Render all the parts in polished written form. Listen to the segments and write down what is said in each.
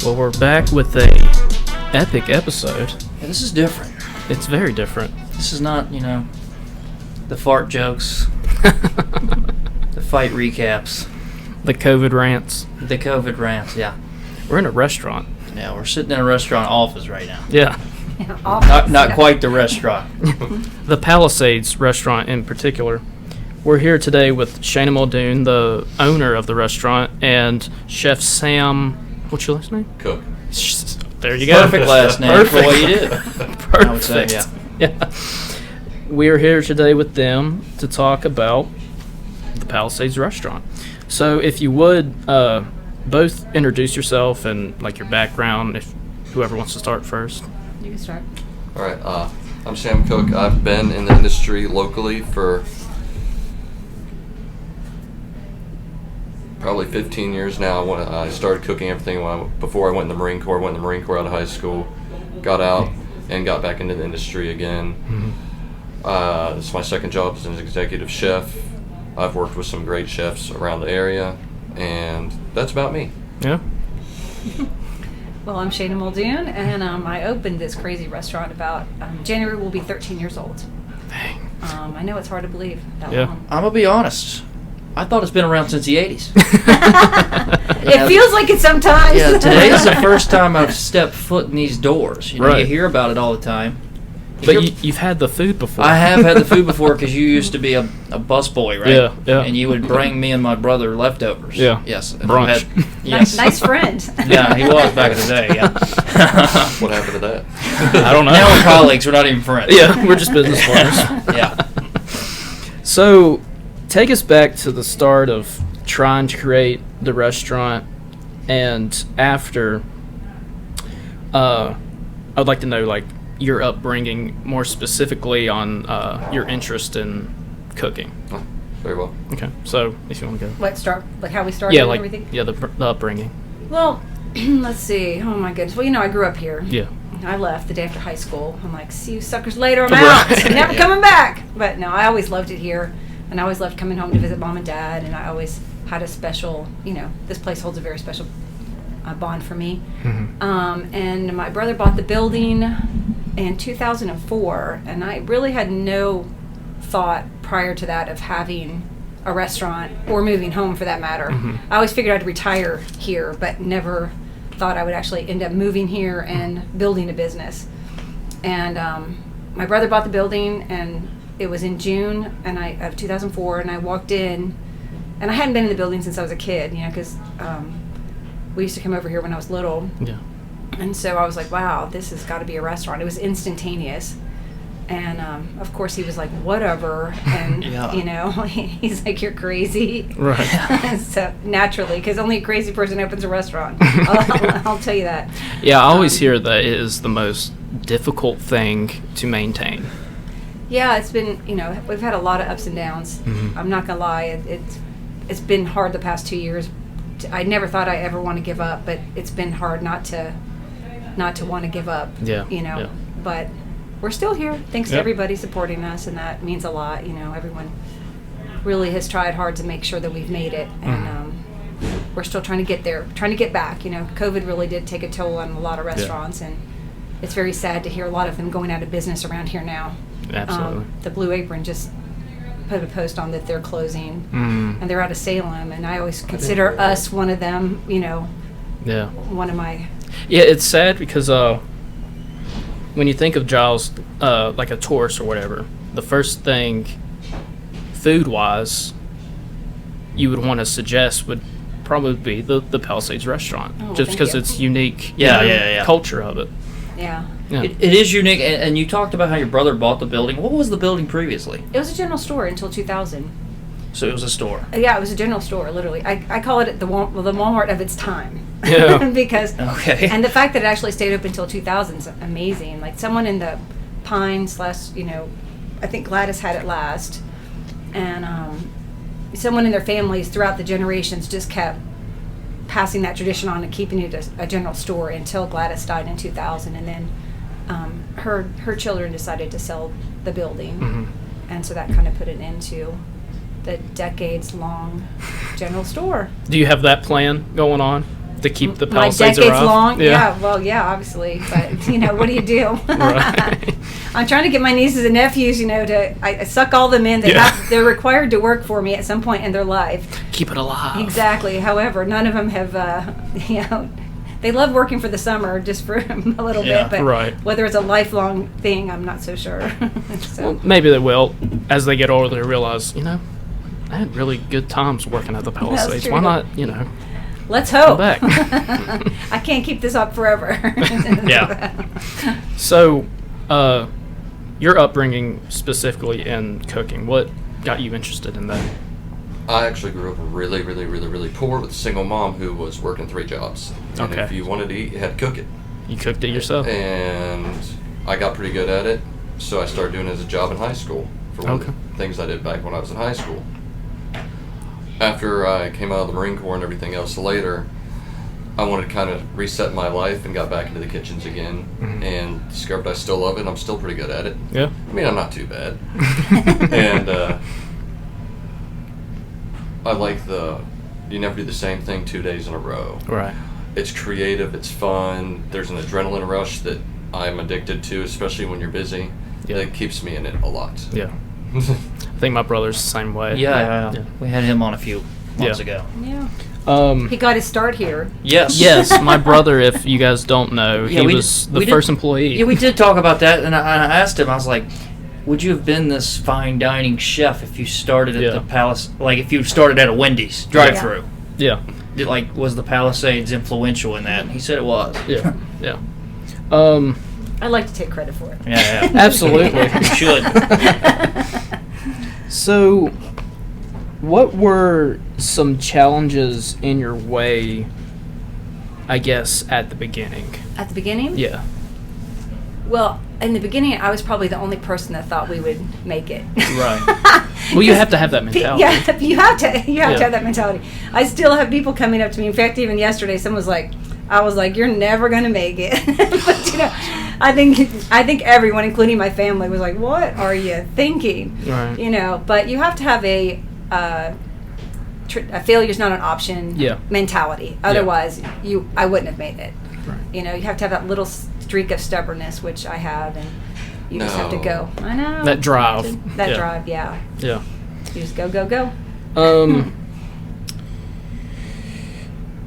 Well, we're back with a epic episode. Yeah, this is different. It's very different. This is not, the fart jokes, the fight recaps, The COVID rants. the COVID rants, yeah. We're in a restaurant. Yeah, we're sitting in a restaurant office right now. Yeah. Not quite the restaurant. The Palisades Restaurant in particular. We're here today with Shaena Muldoon, the owner of the restaurant, and Chef Sam. What's your last name? Cook. There you go. Perfect last name for what you did. Perfect. I would say, Yeah. We're here today with them to talk about the Palisades Restaurant. So if you would both introduce yourself and like your background, if whoever wants to start first. You can start. All right. I'm Sam Cook. I've been in the industry locally for probably 15 years now. I started cooking everything before I went in the Marine Corps. I went in the Marine Corps out of high school, got out, and got back into the industry again. Mm-hmm. This is my second job as an executive chef. I've worked with some great chefs around the area, and that's about me. Yeah. Well, I'm Shaena Muldoon, and I opened this crazy restaurant about January. Will be 13 years old. Dang. I know it's hard to believe that Yeah. long. I'm going to be honest. I thought it's been around since the 80s. It feels like it sometimes. Yeah, today is the first time I've stepped foot in these doors. You Right. hear about it all the time. But you've had the food before. I have had the food before because you used to be a busboy, right? Yeah, yeah. And you would bring me and my brother leftovers. Yeah. Yes. and Brunch. I've had- yes. Nice friend. Yeah, he was back in the day, yeah. What happened to that? I don't know. Now we're colleagues, we're not even friends. Yeah, we're just business partners. Yeah. So, take us back to the start of trying to create the restaurant, and after. I'd like to know, like, your upbringing, more specifically on your interest in cooking. Oh, very well. Okay, so if you want to go. What start? Like how we started Yeah, and like everything. the upbringing. Well, let's see. Oh my goodness. Well, I grew up here. Yeah. I left the day after high school. I'm like, see you suckers later. I'm Right. out. Never Yeah. coming back. But no, I always loved it here, and I always loved coming home to visit mom and dad. And I always had a special, this place holds a very special bond for me. Mm-hmm. And my brother bought the building in 2004, and I really had no thought prior to that of having a restaurant or moving home for that matter. Mhm. I always figured I'd retire here, but never thought I would actually end up moving here and building a business. And my brother bought the building, and it was in June of 2004, and I walked in, and I hadn't been in the building since I was a kid, because we used to come over here when I was little. Yeah. And so I was like, wow, this has got to be a restaurant. It was instantaneous. And, of course, he was like, whatever. And, Yeah. he's like, you're crazy. Right. So, naturally, because only a crazy person opens a restaurant. I'll tell you that. Yeah, I always hear that it is the most difficult thing to maintain. Yeah, it's been, we've had a lot of ups and downs. Mhm. I'm not going to lie. It's been hard the past 2 years. I never thought I ever want to give up, but it's been hard not to want to give up. Yeah, yeah. But we're still here. Thanks to Yep. everybody supporting us, and that means a lot. Everyone really has tried hard to make sure that we've made it, and we're still trying to get there, trying to get back. COVID really did take a toll on a lot of restaurants, and it's very sad to hear a lot of them going out of business around here now. Absolutely. The Blue Apron just put a post on that they're closing, and they're out of Salem, and I always consider us one of them. Yeah. One of my. Yeah, it's sad because when you think of Giles, like a tourist or whatever, the first thing, food-wise, you would want to suggest would probably be the Palisades Restaurant, Oh, just thank because you. it's unique. Yeah. Culture of it. Yeah. Yeah. It is unique, and you talked about how your brother bought the building. What was the building previously? It was a general store until 2000. So it was a store. Yeah, it was a general store, literally. I call it the Walmart of its time. Yeah. Because, Okay. and the fact that it actually stayed open until 2000 is amazing. Like someone in the Pine / I think Gladys had it last, and someone in their families throughout the generations just kept passing that tradition on and keeping it a general store until Gladys died in 2000, and then her children decided to sell the building, Mhm. and so that kind of put it into the decades-long general store. Do you have that plan going on? to keep the my Palisades decades alive? long. Yeah, well, yeah, obviously, but what do you do? Right. I'm trying to get my nieces and nephews, I suck all them in. They're required to work for me at some point in their life. Keep it alive. Exactly. However, none of them have, they love working for the summer just for a little bit, but whether it's a lifelong thing, I'm not so sure. So. Well, maybe they will. As they get older, they realize, I had really good times working at the Palisades. Why not, Let's hope. come back. I can't keep this up forever. Yeah. So, your upbringing specifically in cooking, what got you interested in that? I actually grew up really, really, really, really poor with a single mom who was working 3 jobs. And Okay. if you wanted to eat, you had to cook it. You cooked it yourself? And I got pretty good at it, so I started doing it as a job in high school for one of the things I did back when I was in high school. After I came out of the Marine Corps and everything else later, I wanted to kind of reset my life and got back into the kitchens again and discovered I still love it and I'm still pretty good at it. Yeah. I mean, I'm not too bad. And I like you never do the same thing 2 days in a row. Right. It's creative, it's fun, there's an adrenaline rush that I'm addicted to, especially when you're busy. Yeah. It keeps me in it a lot. Yeah. I think my brother's the same way. Yeah. We had him on a few months ago. Yeah. He got his start here. Yes. Yes, my brother, if you guys don't know, Yeah, he was the first employee. Yeah, we did talk about that, and I asked him, I was like, would you have been this fine dining chef if you started at the Palace, like if you started at a Wendy's drive-through? Yeah. Was the Palisades influential in that? And he said it was. Yeah. Yeah. I like to take credit for it. Yeah. Absolutely. You should. So, what were some challenges in your way, I guess, at the beginning? At the beginning? Yeah. Well, in the beginning, I was probably the only person that thought we would make it. Right. Well, you have to have that mentality. Yeah, you have to have that mentality. I still have people coming up to me. In fact, even yesterday, I was like, "You're never gonna make it." But I think everyone, including my family, was like, "What are you thinking?" Right. But you have to have a failure's not an option mentality. Otherwise, I wouldn't have made it. Right. You have to have that little streak of stubbornness, which I have, and you just have to go. I know. That drive. That drive, yeah. Yeah. You just go.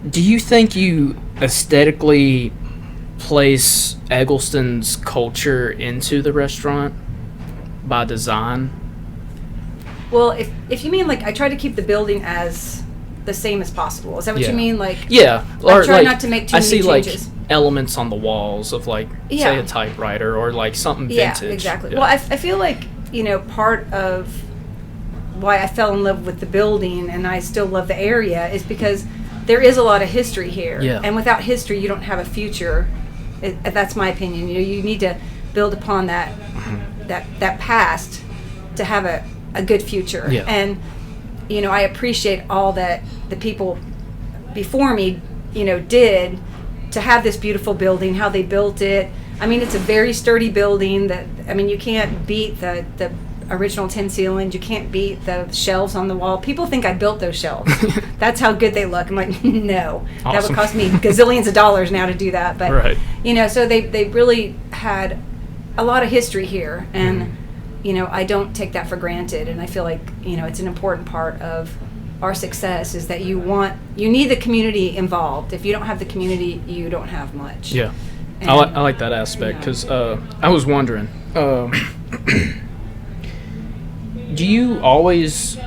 Do you think you aesthetically place Eggleston's culture into the restaurant by design? Well, if you mean I try to keep the building as the same as possible. Is that what you mean? Yeah. I try not to make too many changes. Elements on the walls of say a typewriter or something vintage. Yeah, exactly. Yeah. Well, I feel like part of why I fell in love with the building and I still love the area is because there is a lot of history here. Yeah. And without history, you don't have a future. That's my opinion. You need to build upon that past to have a good future. Yeah. And I appreciate all that the people before me did to have this beautiful building, how they built it. I mean, it's a very sturdy building you can't beat the original tin ceilings. You can't beat the shelves on the wall. People think I built those shelves. That's how good they look. I'm like, no. Awesome. That would cost me gazillions of dollars now to do that. But, right. So they really had a lot of history here. And, I don't take that for granted. And I feel like, it's an important part of our success is that you need the community involved. If you don't have the community, you don't have much. Yeah. And, I like that aspect because I was wondering, have you always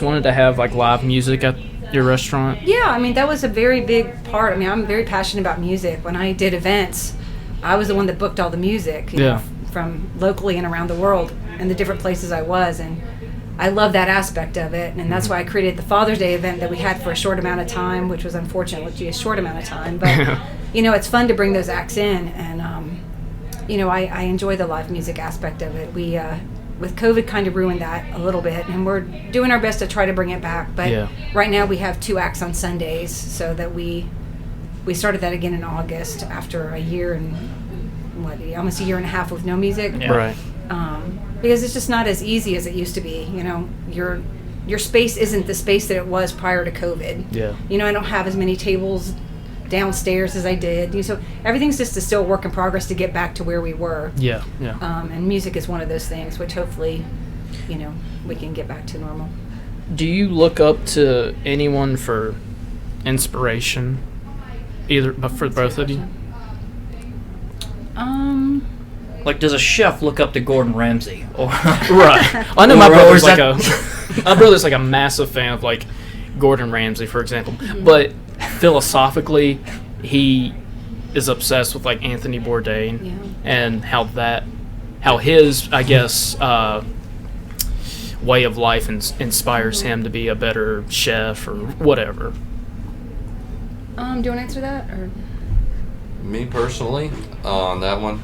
wanted to have live music at your restaurant? Yeah, that was a very big part. I'm very passionate about music. When I did events, I was the one that booked all the music, from locally and around the world and the different places I was, and I love that aspect of it, and that's why I created the Father's Day event that we had for a short amount of time, which was unfortunately a short amount of time, but it's fun to bring those acts in, and I enjoy the live music aspect of it. We with COVID kind of ruined that a little bit, and we're doing our best to try to bring it back, but right now we have 2 acts on Sundays, so that we started that again in August after a year and almost a year and a half with no music. Right. Because it's just not as easy as it used to be. Your space isn't the space that it was prior to COVID. Yeah. I don't have as many tables downstairs as I did. So everything's just still a work in progress to get back to where we were. Yeah. And music is one of those things, which hopefully, we can get back to normal. Do you look up to anyone for inspiration, for both of you? Like, does a chef look up to Gordon Ramsay? Or right. I know my brother's like a massive fan of like Gordon Ramsay, for example. Mm-hmm. But philosophically, he is obsessed with like Anthony Bourdain and how his, I guess, way of life inspires him to be a better chef or whatever. Do you want to answer that? Or? Me personally, on that one,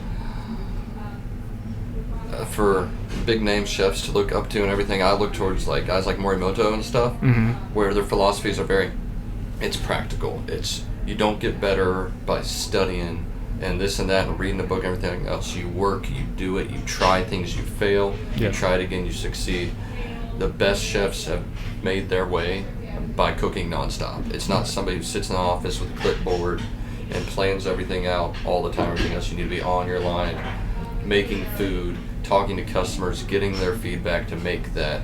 for big name chefs to look up to and everything, I look towards like guys like Morimoto and stuff, where their philosophies are it's practical. You don't get better by studying and this and that and reading a book and everything else. You work, you do it, you try things, you fail, you try it again, you succeed. The best chefs have made their way by cooking nonstop. It's not somebody who sits in the office with a clipboard and plans everything out all the time, everything else. You need to be on your line, making food, talking to customers, getting their feedback to make that.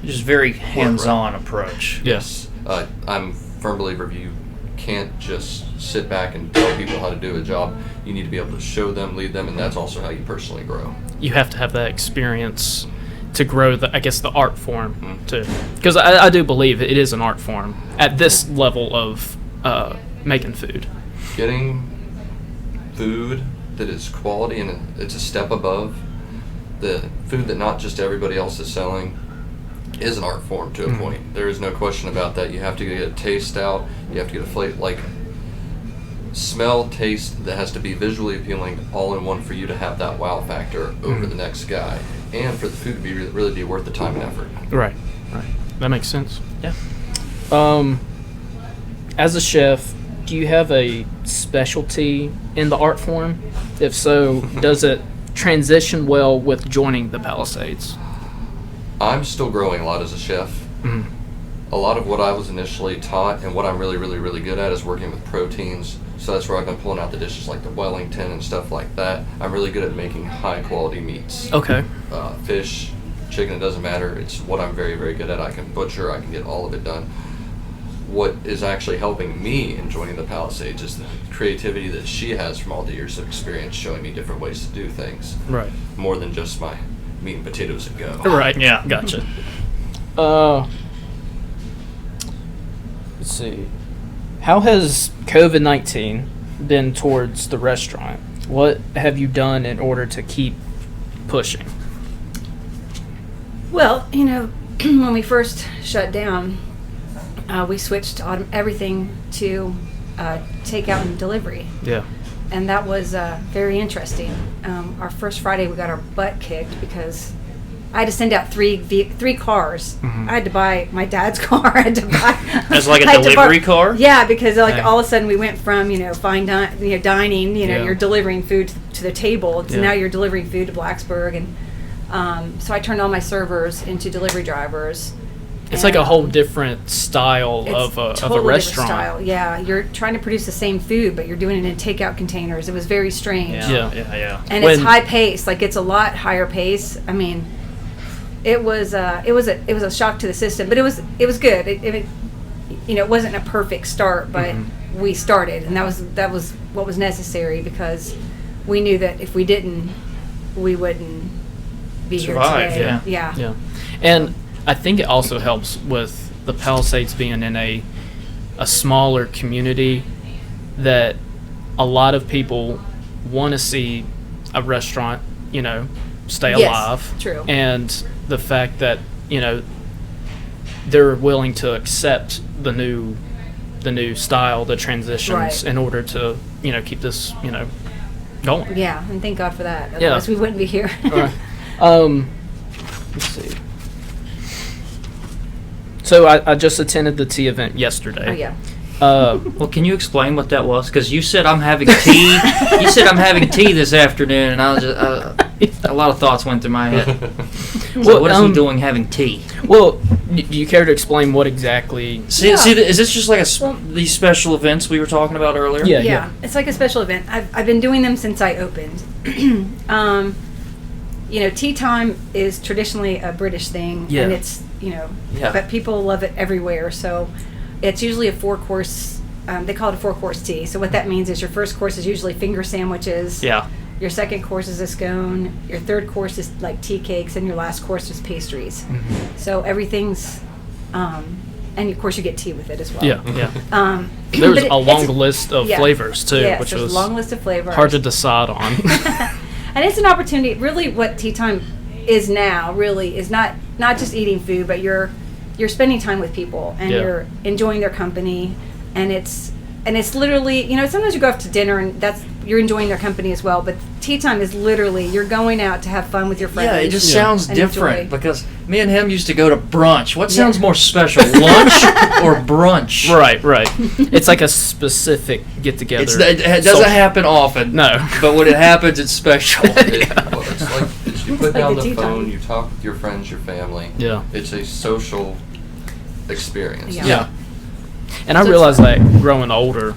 Just very hands-on approach. Yes. I'm a firm believer of you can't just sit back and tell people how to do a job. You need to be able to show them, lead them, and that's also how you personally grow. You have to have that experience to grow the art form too. Because I do believe it is an art form at this level of making food. Getting food that is quality and it's a step above the food that not just everybody else is selling is an art form to a point. There is no question about that. You have to get a taste out. You have to get a flavor, like smell, taste that has to be visually appealing all in one for you to have that wow factor over the next guy, and for the food to be really be worth the time and effort. Right. That makes sense. Yeah. As a chef, do you have a specialty in the art form? If so, does it transition well with joining the Palisades? I'm still growing a lot as a chef. A lot of what I was initially taught and what I'm really, really, really good at is working with proteins. So that's where I've been pulling out the dishes like the Wellington and stuff like that. I'm really good at making high quality meats. Okay. Fish, chicken, it doesn't matter. It's what I'm very, very good at. I can butcher, I can get all of it done. What is actually helping me in joining the Palisades is the creativity that she has from all the years of experience showing me different ways to do things. Right. More than just my meat and potatoes and go. Right, yeah, gotcha. Let's see. How has COVID-19 been towards the restaurant? What have you done in order to keep pushing? Well, when we first shut down, we switched everything to takeout and delivery. Yeah. And that was very interesting. Our first Friday, we got our butt kicked because I had to send out three cars. I had to buy my dad's car. I had to buy as like a delivery car. Yeah, because all of a sudden we went from fine dining. You're delivering food to the table. So now you're delivering food to Blacksburg, and so I turned all my servers into delivery drivers. It's like a whole different style of a restaurant. Style. Yeah, you're trying to produce the same food, but you're doing it in takeout containers. It was very strange. Yeah. And it's high pace. Like it's a lot higher pace. I mean, it was a shock to the system, but it was good. It wasn't a perfect start, but we started, and that was what was necessary because we knew that if we didn't, we wouldn't be survive. Here today. Yeah. And I think it also helps with the Palisades being in a smaller community that a lot of people want to see a restaurant, stay alive. Yes, true. And the fact that, they're willing to accept the new style, the transitions in order to, keep this, going. Yeah, and thank God for that. Otherwise we wouldn't be here. Right. Let's see. So I just attended the tea event yesterday. Oh, yeah. Well, can you explain what that was? Because you said I'm having tea. You said I'm having tea this afternoon, and I was just a lot of thoughts went through my head. So what is he doing having tea? Well, do you care to explain what exactly? See, is this just like these special events we were talking about earlier? Yeah. It's like a special event. I've been doing them since I opened. Tea time is traditionally a British thing, and it's but people love it everywhere. So it's usually a 4-course. They call it a 4-course tea. So what that means is your first course is usually finger sandwiches. Yeah. Your second course is a scone. Your third course is like tea cakes, and your last course is pastries. Mm-hmm. So everything's, and of course you get tea with it as well. Yeah. There's a long list of flavors too, which was a long list of flavors. Hard to decide on. And it's an opportunity. Really, what tea time is now really is not just eating food, but you're spending time with people and you're enjoying their company, and it's literally, sometimes you go out to dinner and you're enjoying their company as well, but tea time is literally you're going out to have fun with your friends. Yeah, it just sounds different because me and him used to go to brunch. What sounds more special, lunch or brunch? Right. It's like a specific get-together. It doesn't happen often. No. But when it happens, it's special. It's like you put down the phone, time. you talk with your friends, your family. Yeah. It's a social experience. Yeah. And I realized that growing older,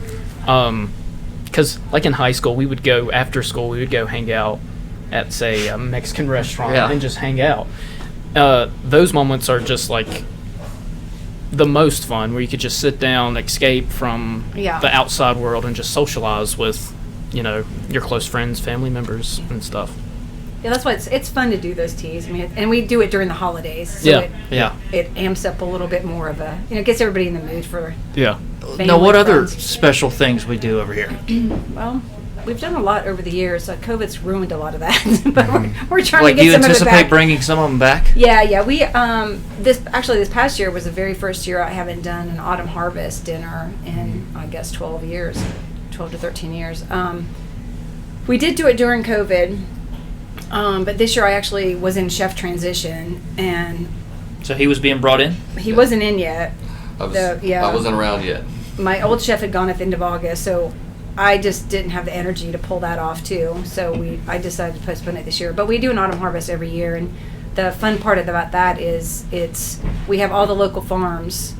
because like in high school, after school, we would go hang out at, say, a Mexican restaurant and just hang out. Those moments are just like the most fun, where you could just sit down, escape from the outside world, and just socialize with, your close friends, family members, and stuff. Yeah, that's why it's fun to do those teas. I mean, and we do it during the holidays. So it amps up a little bit more of a, gets everybody in the mood for. Yeah. Now, what other special things we do over here? Well, we've done a lot over the years. COVID's ruined a lot of that, but we're trying to get some of it back. Do you anticipate bringing some of them back? Yeah. We this past year was the very first year I haven't done an autumn harvest dinner in, I guess, 12 to 13 years. We did do it during COVID. But this year I actually was in chef transition, and so he was being brought in? He wasn't in yet. I wasn't around yet. My old chef had gone at the end of August, so I just didn't have the energy to pull that off too. So I decided to postpone it this year. But we do an autumn harvest every year, and the fun part about that is we have all the local farms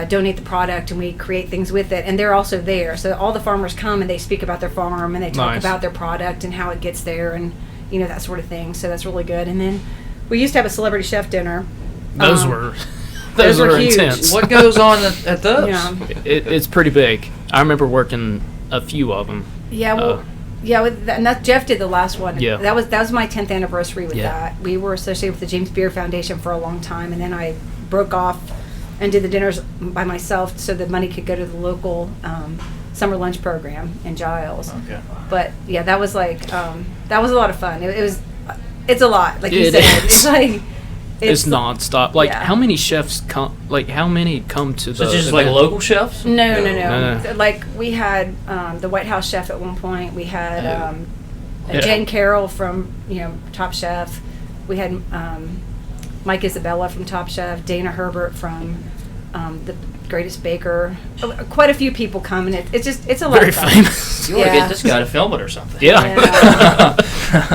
donate the product, and we create things with it, and they're also there. So all the farmers come and they speak about their farm, and they talk about their product and how it gets there, and that sort of thing. So that's really good. And then we used to have a celebrity chef dinner. Those were huge. intense. What goes on at those? Yeah. It's pretty big. I remember working a few of them. Yeah, and that Jeff did the last one. Yeah. That was my 10th anniversary with that. We were associated with the James Beard Foundation for a long time, and then I broke off and did the dinners by myself so the money could go to the local summer lunch program in Giles. Okay. But yeah, that was that was a lot of fun. It's a lot, like you said. It's like it's nonstop. Like how many chefs come? Like how many come to the? So just like local chefs? No. Like we had the White House chef at one point. We had Jen Carroll from Top Chef. We had Mike Isabella from Top Chef. Dana Herbert from the Greatest Baker. Quite a few people come, and it's a lot of fun. Very famous. You want to get this guy to film it or something. Yeah.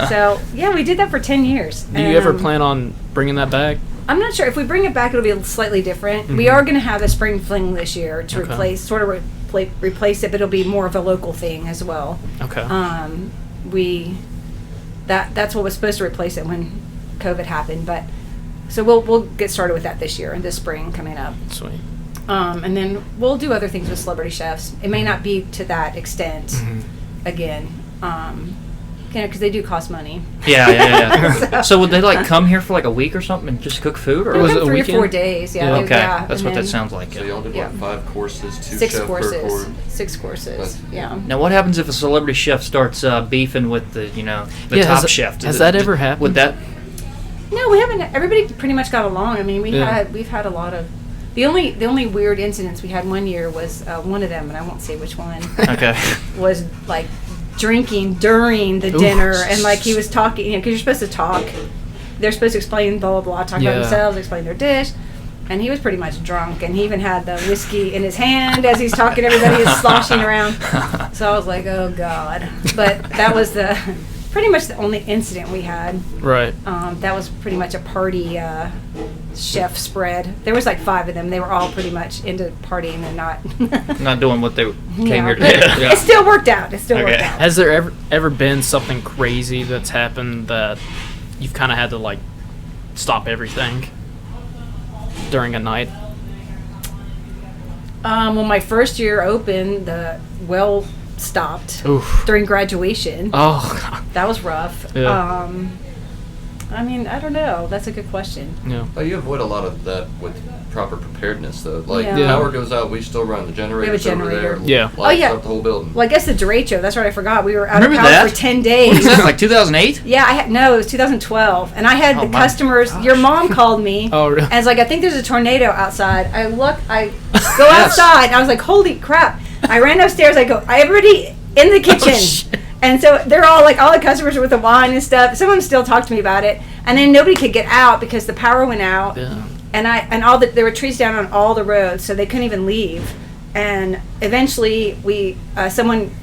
So we did that for 10 years. Do you ever plan on bringing that back? I'm not sure. If we bring it back, it'll be slightly different. Mm-hmm. We are going to have a spring fling this year to replace it, but it'll be more of a local thing as well. Okay. That's what was supposed to replace it when COVID happened, but so we'll get started with that this year and this spring coming up. Sweet. And then we'll do other things with celebrity chefs. It may not be to that extent again. Because they do cost money. Yeah. So would they come here for a week or something and just cook food, or was it it 3 or 4 days? Yeah. Okay, that's what that sounds like. So y'all did 5 courses, 2 6 chefs courses. per course. 6 courses. Yeah. Now, what happens if a celebrity chef starts beefing with the top chef? Has that ever happened? Would that? No, we haven't. Everybody pretty much got along. I mean, we've had a lot of. The only weird incidents we had one year was one of them, and I won't say which one. Okay. Was drinking during the dinner, and he was talking, because you're supposed to talk. They're supposed to explain blah, blah, blah, talk about themselves, explain their dish. And he was pretty much drunk, and he even had the whiskey in his hand as he's talking to everybody. He's sloshing around. So I was like, oh, God. But that was pretty much the only incident we had. Right. That was pretty much a party chef spread. There was like 5 of them. They were all pretty much into partying and not Not doing what they came here to do. but Yeah. it still worked out. It still worked out. Has there ever been something crazy that's happened that you've kind of had to like stop everything during a night? Well, my first year open, the well stopped Oof. during graduation. Oh, That was rough. Yeah. I mean, I don't know. That's a good question. yeah. Oh, you avoid a lot of that with proper preparedness, though. Like, Yeah. power goes out, we still run the generators over generator. there. Yeah. Lights yeah. up the whole building. Well, I guess the derecho. That's right. I forgot. We were out Remember of power that? for 10 What days. was that, like 2008? Yeah, no, it was 2012, and I had Oh, the my customers. gosh. Your mom called me. Oh, really? And it's like, I think there's a tornado outside. I go outside. And I was like, holy crap! I ran upstairs. I go, everybody in the kitchen. shit. And so they're all like, all the customers are with the wine and stuff. Some of them still talk to me about it. And then nobody could get out because the power went out. Yeah. And there were trees down on all the roads, so they couldn't even leave. And eventually, someone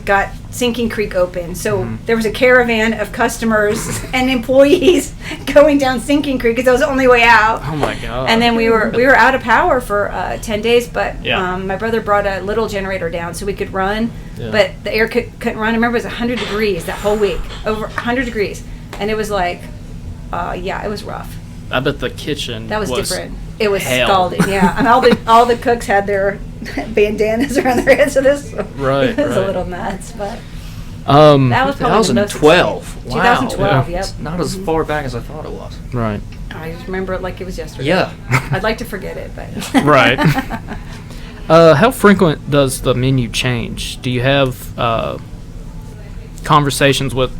got Sinking Creek open. So there was a caravan of customers and employees going down Sinking Creek because that was the only way out. Oh my god. And then we were out of power for 10 days, but Yeah. my brother brought a little generator down so we could run, Yeah. but the air couldn't run. I remember it was 100 degrees that whole week, over 100 degrees. And it was like, it was rough. I bet the kitchen That was different. It was hell. scalding, yeah. And all the cooks had their bandanas around their heads, so this Right, it was a right. little nuts, but Um. that was probably the most 2012. exciting. Wow. 2012, Yeah. yep. It's not as far back as I thought it was. Right. I just remember it like it was yesterday. Yeah. I'd like to forget it, but Right. How frequent does the menu change? Do you have conversations with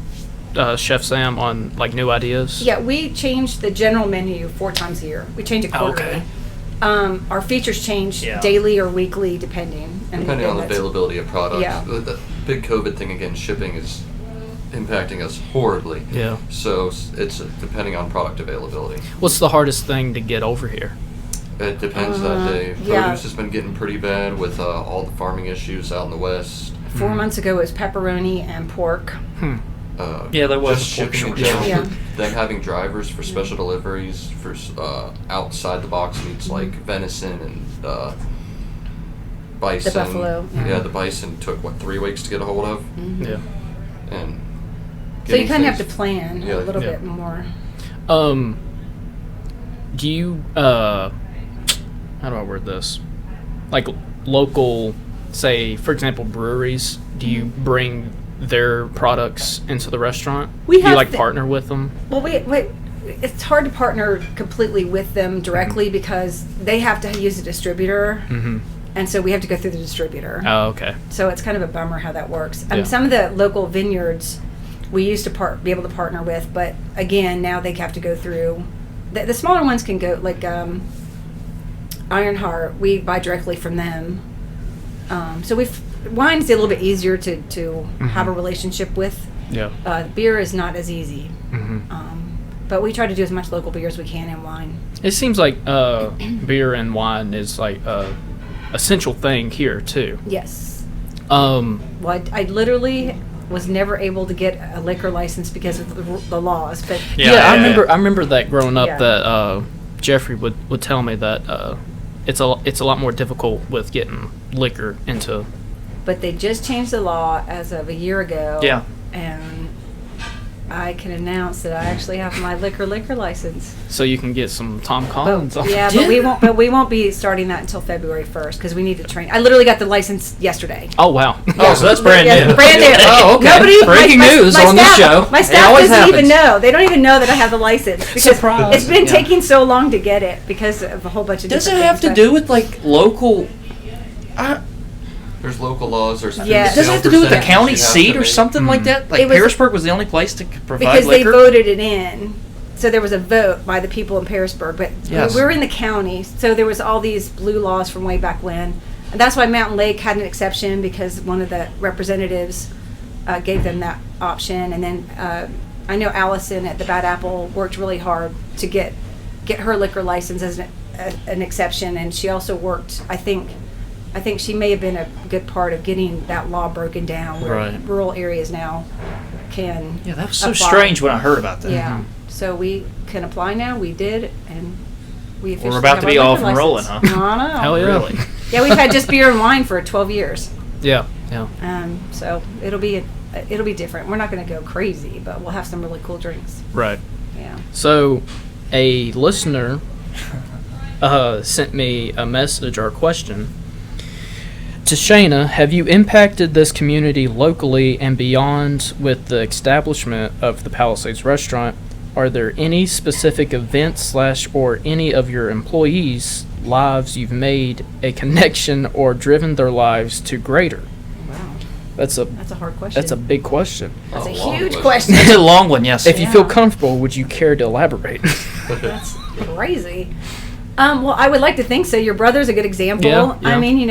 Chef Sam on like new ideas? Yeah, we change the general menu 4 times a year. We change it quarterly. Okay. Our features change Yeah. daily or weekly, depending. Depending on the that's- availability of products. Yeah. The big COVID thing, again, shipping is impacting us horribly. Yeah. So it's depending on product availability. What's the hardest thing to get over here? It depends that day. yeah. Produce has been getting pretty bad with all the farming issues out in the west. 4 months ago, it was pepperoni and pork. Yeah, there was just a pork shipping in shortage. general. Yeah. Them having drivers for special deliveries for outside the box meats like venison and bison. The buffalo, Yeah. yeah. The bison took 3 weeks to get a hold of, Yeah. and So you getting kind of have to things- plan Yeah. a little Yeah. bit more. Do you how do I word this? Like local, say for example, breweries. Do you bring their products into the restaurant? We Do you have like the- partner with them? Well, it's hard to partner completely with them directly because they have to use a distributor, and so we have to go through the distributor. Oh, okay. So it's kind of a bummer how that works. Yeah. Some of the local vineyards we used to be able to partner with, but again, now they have to go through. The smaller ones can go, like Ironheart, we buy directly from them. So wine's a little bit easier to have a relationship with. Yeah. Beer is not as easy. Mhm. But we try to do as much local beer as we can in wine. It seems like beer and wine is like a essential thing here too. Yes. Um, Well, I literally was never able to get a liquor license because of the laws. But I remember that growing up Yeah. that Jeffrey would tell me that it's a lot more difficult with getting liquor into. But they just changed the law as of a year ago. Yeah. And I can announce that I actually have my liquor license. So you can get some Tom Collins. But, on. yeah, but we won't be starting that until February 1st because we need to train. I literally got the license yesterday. Oh wow. Oh, so that's brand Yeah, new. brand new. Oh, okay. Nobody, Breaking news on this show. My It staff always doesn't even happens. know. They don't even know that I have the license because Surprise. it's been Yeah. taking so long to get it because of a whole bunch of Does it different have to things, do with like local? There's local laws. There's Yeah. food Does it have to do with the sale county percentages you have seat to or make. something like that? Like It was- Harrisburg was the only place to provide because liquor. they voted it in. So there was a vote by the people in Harrisburg, but Yes. we're in the county, so there was all these blue laws from way back when, and that's why Mountain Lake had an exception because one of the representatives gave them that option, and then I know Allison at the Bad Apple worked really hard to get her liquor license as an exception, and she also worked. I think she may have been a good part of getting that law broken down, where Right. rural areas now can. Yeah, that was so apply. strange when I heard about that. Yeah. So we can apply now. We did, and we officially We're about have to be our off liquor and rolling, license. huh? I know. Hell yeah. Really? Yeah, we've had just beer and wine for 12 years. Yeah, yeah. So it'll be different. We're not going to go crazy, but we'll have some really cool drinks. Right. Yeah. So, a listener sent me a message or a question. To Shaena, have you impacted this community locally and beyond with the establishment of the Palisades Restaurant? Are there any specific events or any of your employees' lives you've made a connection or driven their lives to greater? Wow. That's a hard question. That's a big question. That's a long huge question. question. It's a long one, yes. If you feel comfortable, would you care to elaborate? That's crazy. Well, I would like to think so. Your brother's a good example. Yeah. I mean,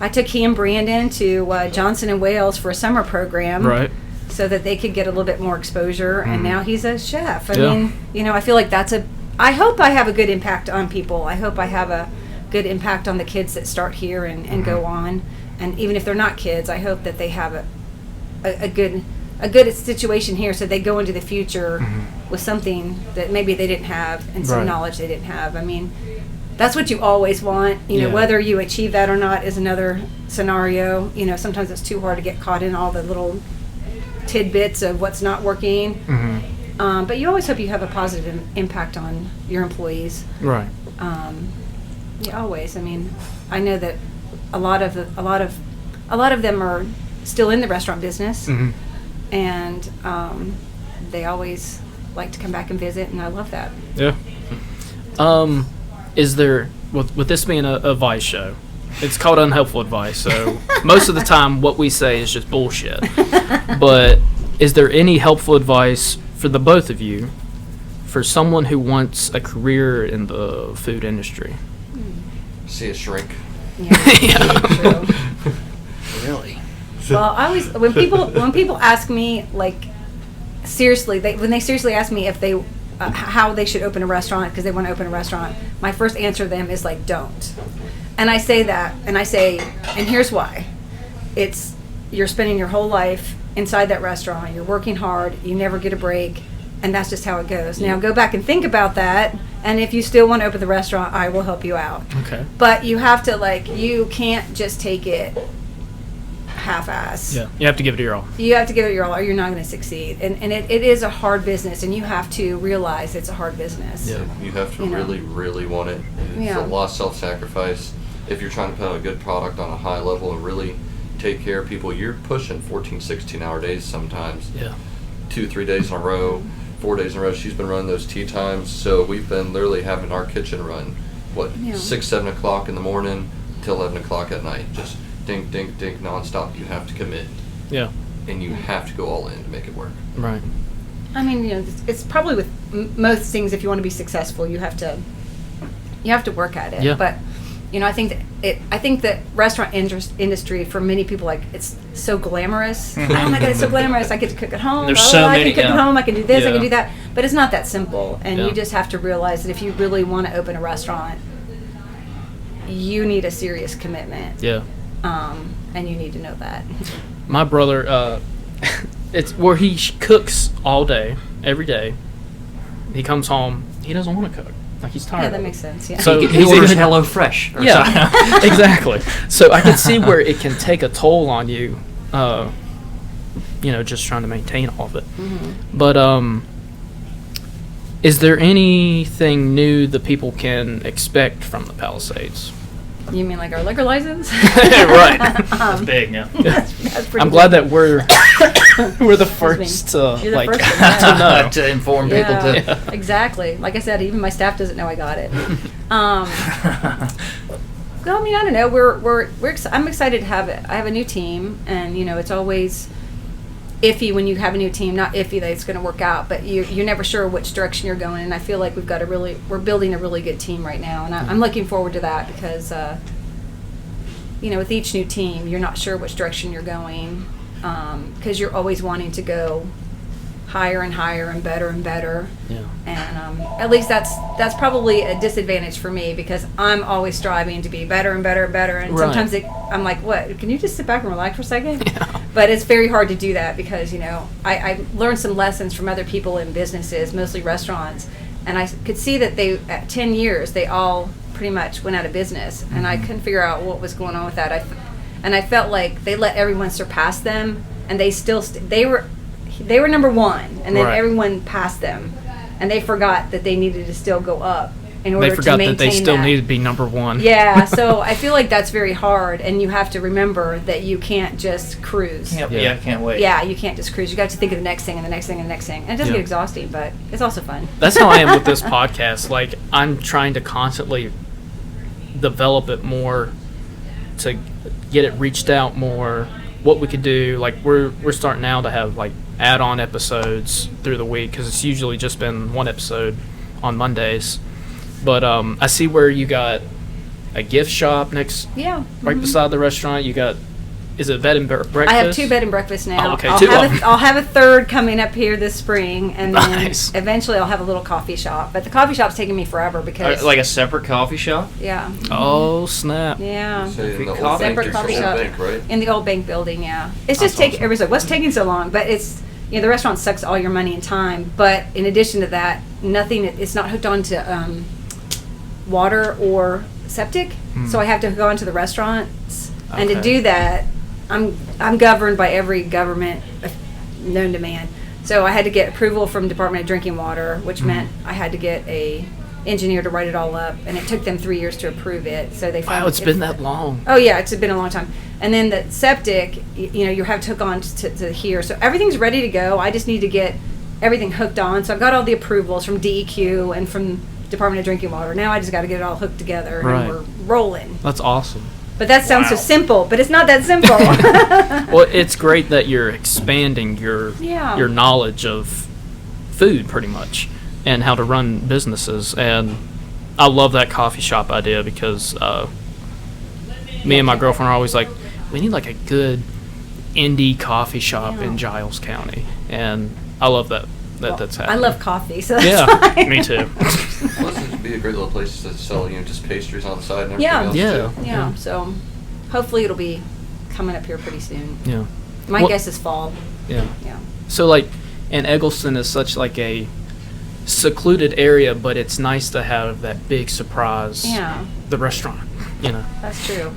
I took he and Brandon to Johnson and Wales for a summer program. Right. So that they could get a little bit more exposure, and now he's a chef. I Yeah. mean, I feel like I hope I have a good impact on people. I hope I have a good impact on the kids that start here and go on. And even if they're not kids, I hope that they have a good situation here, so they go into the future with something that maybe they didn't have and some Right. knowledge they didn't have. I mean, that's what you always want. Yeah. Whether you achieve that or not is another scenario. Sometimes it's too hard to get caught in all the little tidbits of what's not working. But you always hope you have a positive impact on your employees. Right. Yeah, always. I mean, I know that a lot of them are still in the restaurant business, and they always like to come back and visit, and I love that. Yeah. Is there, with this being a Vice show, it's called Unhelpful Advice, so most of the time what we say is just bullshit. But is there any helpful advice for the both of you for someone who wants a career in the food industry? See it shrink. Yeah, true. Really? Well, I always when people ask me, like, seriously, when they seriously ask me if they how they should open a restaurant because they want to open a restaurant, my first answer to them is like, don't. And I say that, and here's why. It's you're spending your whole life inside that restaurant. You're working hard. You never get a break, and that's just how it goes. Now go back and think about that, and if you still want to open the restaurant, I will help you out. Okay. But you have to, you can't just take it half-ass. Yeah. You have to give it your all. You have to give it your all, or you're not going to succeed. And it is a hard business, and you have to realize it's a hard business. Yeah. You have to really, really want it. It's Yeah. a lot of self-sacrifice. If you're trying to put out a good product on a high level and really take care of people, you're pushing 14, 16-hour days sometimes. Yeah. 2-3 days in a row, 4 days in a row. She's been running those tea times, so we've been literally having our kitchen run, 6, 7 o'clock in the morning till 11 o'clock at night. Just dink, dink, dink, nonstop. You have to commit. Yeah. And you have to go all in to make it work. Right. I mean, it's probably with most things, if you want to be successful, you have to work at it. Yeah. But I think that restaurant industry for many people, it's so glamorous. Oh my God, it's so glamorous! I get to cook at home. There's I can cook at home. I can do this. I Yeah. can do that. But it's not that simple, and Yeah. you just have to realize that if you really want to open a restaurant, you need a serious commitment. Yeah. And you need to know that. My brother, it's where he cooks all day, every day. He comes home, he doesn't want to cook. Like, he's tired. Yeah, that of it. makes sense. Yeah. So He orders HelloFresh. or Yeah, something. exactly. So I can see where it can take a toll on you, just trying to maintain all of it. But is there anything new that people can expect from the Palisades? You mean like our liquor license? Right. That's big, yeah. That's pretty I'm big. glad that we're the first to You're the like first to to know. To inform people Yeah, to. exactly. Like I said, even my staff doesn't know I got it. Well, I mean, I don't know. I'm excited to have it. I have a new team, and it's always iffy when you have a new team. Not iffy that it's going to work out, but you're never sure which direction you're going. And I feel like we're building a really good team right now, and I'm looking forward to that because with each new team, you're not sure which direction you're going because you're always wanting to go higher and higher and better and better. Yeah. And at least that's probably a disadvantage for me because I'm always striving to be better and better and better. And Right. sometimes I'm like, what? Can you just sit back and relax for a second? Yeah. But it's very hard to do that because I learned some lessons from other people in businesses, mostly restaurants, And I could see that at 10 years, they all pretty much went out of business. And I couldn't figure out what was going on with that. And I felt like they let everyone surpass them, and they still, they were number one, and then everyone passed them. And they forgot that they needed to still go up in order to maintain that. They forgot that they still needed to be number one. Yeah, so I feel like that's very hard, and you have to remember that you can't just cruise. Can't wait. Yeah, you can't just cruise. You got to think of the next thing and the next thing and the next thing. And it does get exhausting, but it's also fun. That's how I am with this podcast. Like, I'm trying to constantly develop it more to get it reached out more, what we could do. Like, we're starting now to have, like, add-on episodes through the week, because it's usually just been one episode on Mondays. But I see where you got a gift shop right beside the restaurant. You got, is it bed and breakfast? I have 2 bed and breakfasts now. Oh, okay, I'll have a third coming up here this spring, and then Nice. eventually I'll have a little coffee shop. But the coffee shop's taking me forever because Like a separate coffee shop? yeah, Oh, snap. yeah. Say in the Coffee- old bank, Separate it's coffee the old shop. bank, right? In the old bank building, yeah. It's just That's everybody's like, what's taking so long? But it's, the restaurant sucks all your money and time. But in addition to that, it's not hooked on to water or septic. So I have to hook on to the restaurants. And to Okay. do that, I'm governed by every government known to man. So I had to get approval from Department of Drinking Water, which meant I had to get a engineer to write it all up, and it took them 3 years to approve it. So they finally, Wow, it's been that long. Oh yeah, it's been a long time. And then the septic, you have to hook on to here. So everything's ready to go. I just need to get everything hooked on. So I've got all the approvals from DEQ and from Department of Drinking Water. Now I just got to get it all hooked together, Right. and we're rolling. That's awesome. But that sounds so simple, but it's not that simple. Well, it's great that you're expanding your knowledge of food, pretty much, and how to run businesses. And I love that coffee shop idea, because me and my girlfriend are always like, we need like a good indie coffee shop in Giles County, and I love that that's happening. I love coffee, so that's fine. Me too. Plus, it would be a great little place to sell, just pastries on the side and everything else, too. Yeah, so hopefully it'll be coming up here pretty soon. Yeah. My guess is fall. Yeah. Yeah. So, like, and Eggleston is such like a secluded area, but it's nice to have that big surprise. Yeah. The restaurant, That's true.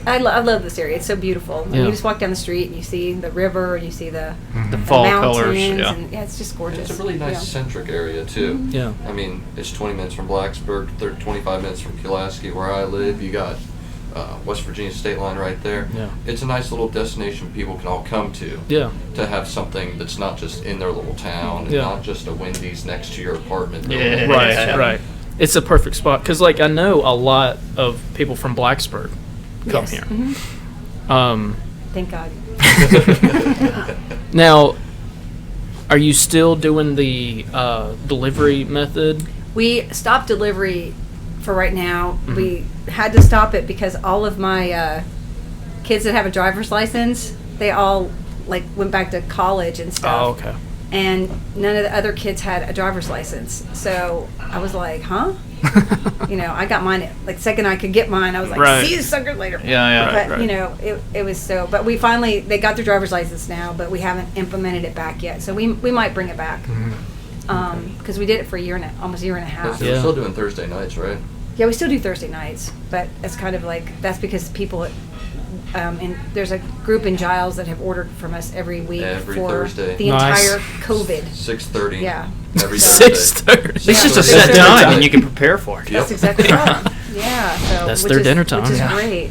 I love this area. It's so beautiful. And you just walk down the street and you see the river and you see the fall mountains, colors. Yeah. and it's just gorgeous. It's a really nice centric area, too. Yeah. I mean, it's 20 minutes from Blacksburg, 25 minutes from Pulaski, where I live. You got West Virginia state line right there. Yeah. It's a nice little destination people can all come to. Yeah. To have something that's not just in their little town and not just a Wendy's next to your apartment building. Right. It's a perfect spot, because, like, I know a lot of people from Blacksburg come here. Thank God. Now, are you still doing the delivery method? We stopped delivery for right now. We had to stop it because all of my kids that have a driver's license, they all went back to college and stuff. Oh, okay. And none of the other kids had a driver's license. So I was like, huh? I got mine, the second I could get mine, I was like, see you suckers later. Yeah. But, it was so, but they got their driver's license now, but we haven't implemented it back yet. So we might bring it back. Because we did it for almost a year and a half. We're still doing Thursday nights, right? Yeah, we still do Thursday nights, but it's kind of that's because people, and there's a group in Giles that have ordered from us every week Every for Thursday. the entire COVID. 6:30. Yeah. Every So- 6:30. It's just a Yeah. set time, and you can prepare for it. That's exactly right. Yeah, so That's which their is- dinner time. which is Yeah. great.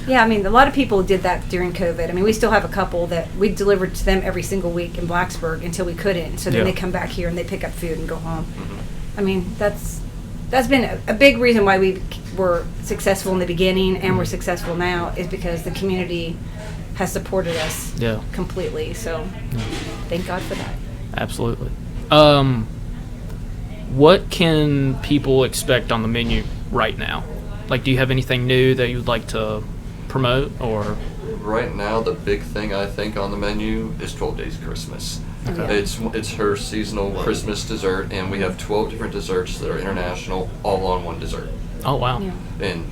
Yeah, I mean, a lot of people did that during COVID. I mean, we still have a couple that we delivered to them every single week in Blacksburg until we couldn't. So then Yeah. they come back here and they pick up food and go home. I mean, that's been a big reason why we were successful in the beginning and we're successful now, is because the community has supported us completely. So thank God for that. Absolutely. What can people expect on the menu right now? Like, do you have anything new that you would like to promote, or? Right now, the big thing I think on the menu is 12 Days Christmas. Okay. It's her seasonal Christmas dessert, and we have 12 different desserts that are international, all on one dessert. Oh, wow. Yeah. And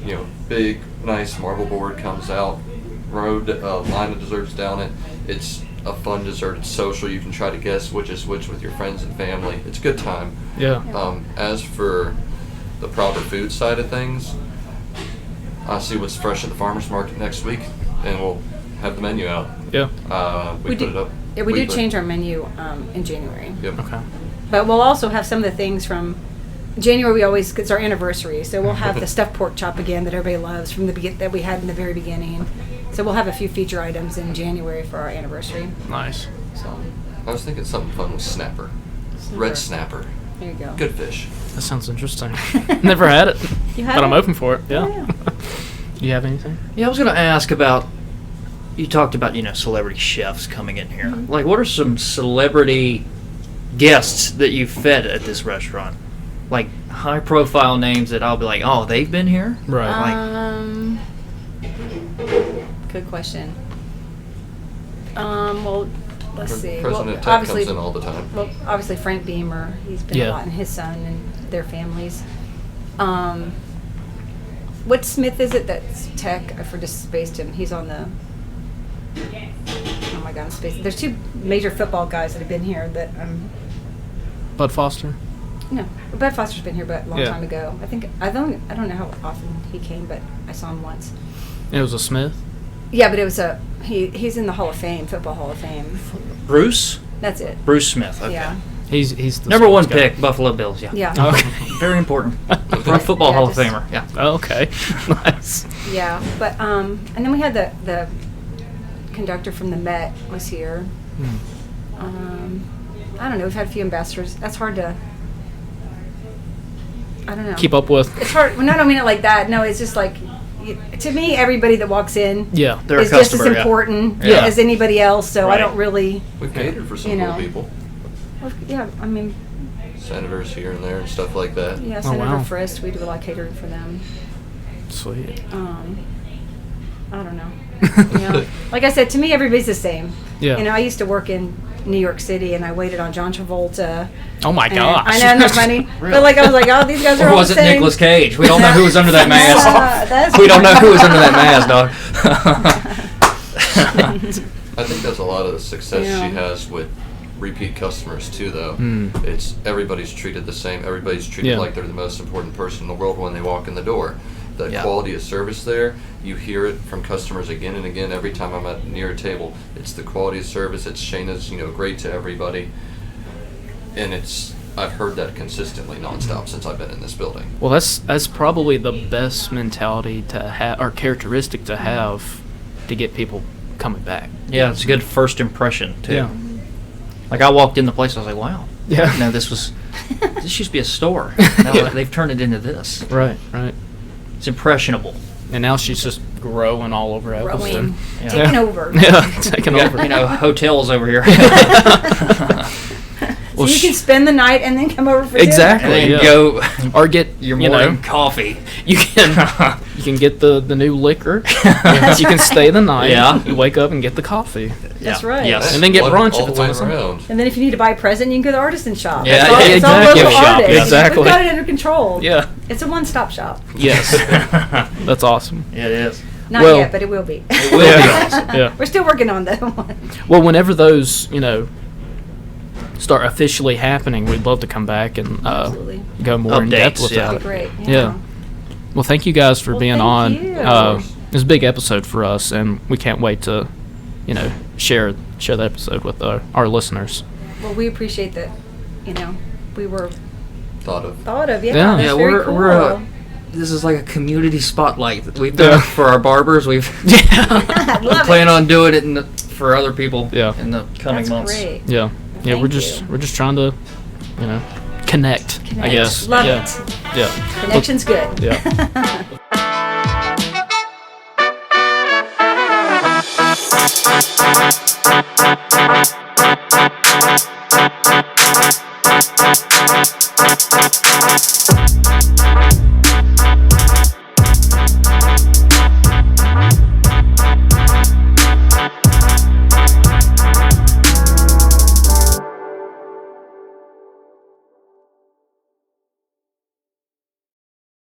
big, nice marble board comes out, line of desserts down it. It's a fun dessert. It's social. You can try to guess which is which with your friends and family. It's a good time. Yeah. As for the proper food side of things, I'll see what's fresh at the farmer's market next week, and we'll have the menu out. Yeah. We put it up. Yeah, we do change our menu in January. Yep. Okay. But we'll also have some of the things from January. We always, it's our anniversary, so we'll have the stuffed pork chop again that everybody loves from that we had in the very beginning. So we'll have a few feature items in January for our anniversary. Nice. So I was thinking something fun with snapper. Red snapper. there you go. Good fish. That sounds interesting. Never had it, You but have I'm it? open for it. Yeah. Yeah. Do you have anything? Yeah, I was going to ask about. You talked about celebrity chefs coming in here. Mm-hmm. Like, what are some celebrity guests that you've fed at this restaurant? Like high-profile names that I'll be like, oh, they've been here. Right. Good question. Well, let's see. President Well, Tech comes in all the time. Well, obviously Frank Beamer. He's been Yeah. a lot, and his son and their families. What Smith is it that's Tech? I just spaced him. He's on the. Oh my God, I'm spaced. There's two major football guys that have been here that Bud Foster. No, Bud Foster's been here, but a long Yeah. time ago. I don't know how often he came, but I saw him once. It was a Smith. Yeah, but it was he's in the Hall of Fame, Football Hall of Fame. Bruce That's it. Smith. Okay. Yeah. He's the Number one sports guy. pick, Buffalo Bills. Yeah. Yeah. Okay. Very important. Pro Football Yeah, Hall of just- Famer. Yeah. Okay. Nice. Yeah, but and then we had the conductor from the Met was here. I don't know. We've had a few ambassadors. That's hard to. I don't know. Keep up with. It's hard. Well, no, I don't mean it like that. No, it's just like to me, everybody that walks in Yeah. They're a is just as customer, yeah. important Yeah. as anybody else. So I Right. don't really. We've catered for some You cool know. people. Well, yeah, I mean, Senators here and there and stuff like that. yeah, Oh, Senator wow. Frist. We do a lot of catering for them. Sweet. I don't know. Like I said, to me, everybody's the same. Yeah. I used to work in New York City, and I waited on John Travolta. Oh my and gosh. I know, not funny, Really? but I was like, oh, these guys are Or all was the it same. Nicolas Cage? We don't know who was under that mask. That's We don't know who was under that mask, dog. I think that's a lot of the success Yeah. she has with repeat customers too, though. Hmm. It's everybody's treated the same. Everybody's treated Yeah. like they're the most important person in the world when they walk in the door. The Yeah. quality of service there, you hear it from customers again and again every time I'm at near a table. It's the quality of service. It's Shaena's, great to everybody, and I've heard that consistently nonstop since I've been in this building. Well, that's probably the best mentality to have, or characteristic to have, to get people coming back. Yeah, it's a good first impression, too. Yeah. Like, I walked in the place, I was like, wow. Yeah. I didn't know this used to be a store. Now Yeah. they've turned it into this. Right. It's impressionable. And now she's just growing all over growing, Evanston. Yeah. taking over. Yeah, taking We got, over. hotels over here. So you can spend the night and then come over for Exactly. And Yeah. go Or get your you morning know, coffee. you can get the new liquor. You can stay the night. Yeah. You wake up and get the coffee. That's Yeah. right. Yes. And then get All- brunch all if the it's way on Sunday. around. And then if you need to buy a present, you can go to the artisan shop. Yeah, it's all, yeah, it's all exactly. local Gift shop, artists. exactly. We've got it under control. Yeah. It's a one-stop shop. Yes. That's awesome. It is. Not Well- yet, but it will be. It will be Yeah. awesome. Yeah. We're still working on that one. Well, whenever those, start officially happening, we'd love to come back and Absolutely. go more in depth Updates, with yeah. that. Great. Yeah. Well, thank you guys for Well, being thank on. you. It's a big episode for us, and we can't wait to, share the episode with our listeners. Well, we appreciate that. We were Thought of. thought of. Yeah. Yeah. That's Yeah, very cool. we're this is like a community spotlight that we've done for our barbers. Yeah. I We love plan it. on doing it for other people Yeah. in the coming That's months. great. Yeah. Yeah. Thank We're just trying to, connect. I Connect. guess. Love yeah. it. Yeah. Connection's good. Yeah.